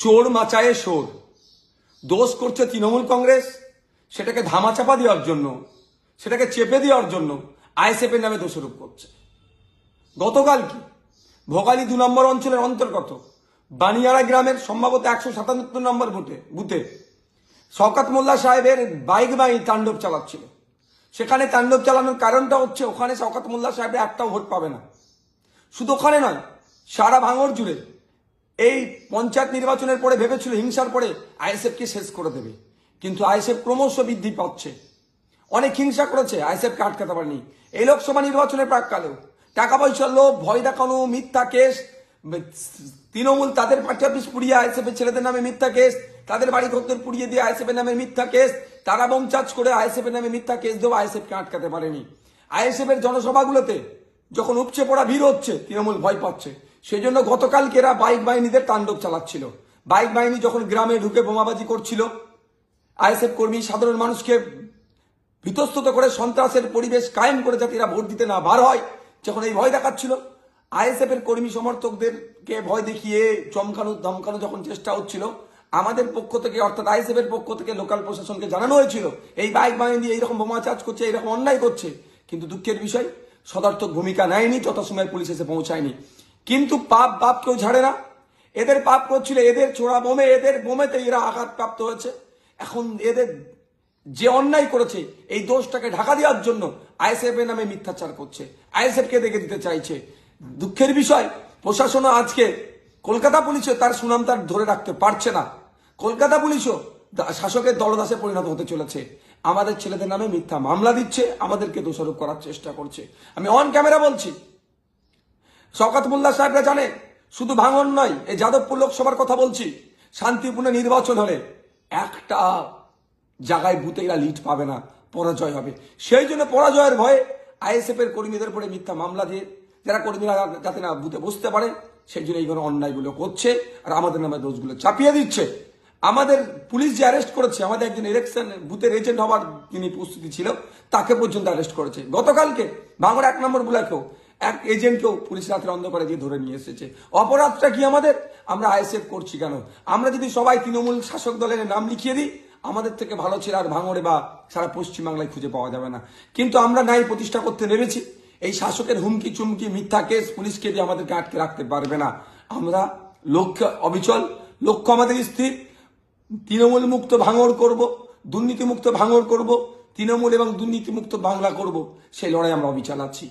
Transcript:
চোর মাচায়ে শোর। দোষ করছে তৃণমূল কংগ্রেস, সেটাকে ধামাচাপা দেওয়ার জন্য, সেটাকে চেপে দেওয়ার জন্য আইএসএফ এর নামে দোষারোপ করছে। গতকাল কি ভোগালী 2 নম্বর অঞ্চলের অন্তর্গত বানিয়ারা গ্রামের সম্ভবত 177 নম্বর বুথে শওকত মোল্লা সাহেবের বাইক বাহিনী তাণ্ডব চালাচ্ছিল। সেখানে তাণ্ডব চালানোর কারণটা হচ্ছে ওখানে শওকত মোল্লা সাহেবের একটাও ভোট পাবে না। শুধু ওখানে নয়, সারা ভাঙড় জুড়ে এই পঞ্চায়েত নির্বাচনের পরে ভেবেছিল হিংসার পরে আইএসএফকে শেষ করে দেবে, কিন্তু আইএসএফ ক্রমশ বৃদ্ধি পাচ্ছে। অনেক হিংসা করেছে, আইএসএফকে আটকাতে পারেনি। এই লোকসভা নির্বাচনের প্রাককালেও টাকা পয়সার লোভ, ভয় দেখানো, মিথ্যা কেস, তৃণমূল তাদের পার্টি অফিস পুড়িয়ে আইএসএফ এর ছেলেদের নামে মিথ্যা কেস, তাদের বাড়ি ঘর পুড়িয়ে দিয়ে আইএসএফ এর নামে মিথ্যা কেস, তারা বমচার্জ করে আইএসএফ এর নামে মিথ্যা কেস দেওয়া আইএসএফকে আটকাতে পারেনি। আইএসএফ এর জনসভাগুলোতে যখন উপচে পড়া ভিড় হচ্ছে, তৃণমূল ভয় পাচ্ছে। সেই জন্য গতকালকে এরা বাইক বাহিনীদের তাণ্ডব চালাচ্ছিল। বাইক বাহিনী যখন গ্রামে ঢুকে বোমাবাজি করছিল, আইএসএফ কর্মী সাধারণ মানুষকে বিতস্তত করে সন্ত্রাসের পরিবেশ কায়েম করে যাতে এরা ভোট দিতে না বার হয়, যখন এই ভয় দেখাচ্ছিল, আইএসএফ এর কর্মী সমর্থকদেরকে ভয় দেখিয়ে চমকানো ধমকানো যখন চেষ্টা হচ্ছিল, আমাদের পক্ষ থেকে অর্থাৎ আইএসএফ এর পক্ষ থেকে লোকাল প্রশাসনকে জানানো হয়েছিল এই বাইক বাহিনী এইরকম বোমা চার্জ করছে, এইরকম অন্যায় করছে। কিন্তু দুঃখের বিষয়, সদর্থক ভূমিকা নেয়নি, যথাসময়ে পুলিশ এসে পৌঁছায়নি। কিন্তু বাপ কেউ ঝাড়ে না। এদের পাপ করছিল, এদের ছোড়া বোমে, এদের বোমেতে এরা আঘাতপ্রাপ্ত হয়েছে। এখন এদের যে অন্যায় করেছে এই দোষটাকে ঢাকা দেওয়ার জন্য আইএসএফ এর নামে মিথ্যাচার করছে, আইএসএফ কে দেখে দিতে চাইছে। দুঃখের বিষয়, প্রশাসনও আজকে কলকাতা পুলিশও তার সুনাম তার ধরে রাখতে পারছে না। কলকাতা পুলিশও শাসকের দলদাসে পরিণত হতে চলেছে। আমাদের ছেলেদের নামে মিথ্যা মামলা দিচ্ছে, আমাদেরকে দোষারোপ করার চেষ্টা করছে। আমি অন ক্যামেরা বলছি, শওকত মোল্লা সাহেবরা জানে শুধু ভাঙন নয়, এই যাদবপুর লোকসভার কথা বলছি, শান্তিপূর্ণ নির্বাচন হলে একটা জায়গায় বুথে এরা লিড পাবে না, পরাজয় হবে। সেই জন্য পরাজয়ের ভয়ে আইএসএফ এর কর্মীদের উপরে মিথ্যা মামলা দিয়ে যারা কর্মীরা যাতে না বুথে বসতে পারে, সেই জন্য এইগুলো অন্যায়গুলো করছে আর আমাদের নামে দোষগুলো চাপিয়ে দিচ্ছে। আমাদের পুলিশ যে অ্যারেস্ট করেছে, আমাদের একজন ইলেকশন বুথের এজেন্ট হওয়ার যিনি প্রস্তুতি ছিল, তাকে পর্যন্ত অ্যারেস্ট করেছে। গতকালকে ভাঙড় 1 নম্বর ব্লকেও এক এজেন্টকেও পুলিশ রাতের অন্ধকারে দিয়ে ধরে নিয়ে এসেছে। অপরাধটা কি আমাদের? আমরা আইএসএফ করছি কেন? আমরা যদি সবাই তৃণমূল শাসক দলের নাম লিখিয়ে দিই, আমাদের থেকে ভালো ছিল আর ভাঙড়ে বা সারা পশ্চিমবাংলায় খুঁজে পাওয়া যাবে না। কিন্তু আমরা ন্যায় প্রতিষ্ঠা করতে নেমেছি। এই শাসকের হুমকি চুমকি মিথ্যা কেস পুলিশকে দিয়ে আমাদেরকে আটকে রাখতে পারবে না। আমরা লক্ষ্য অবিচল, লক্ষ্য আমাদের স্থির। তৃণমূল মুক্ত ভাঙড় করব, দুর্নীতি মুক্ত ভাঙড় করব, তৃণমূল এবং দুর্নীতি মুক্ত বাংলা করব। সেই লড়াই আমরা অবিচল আছি।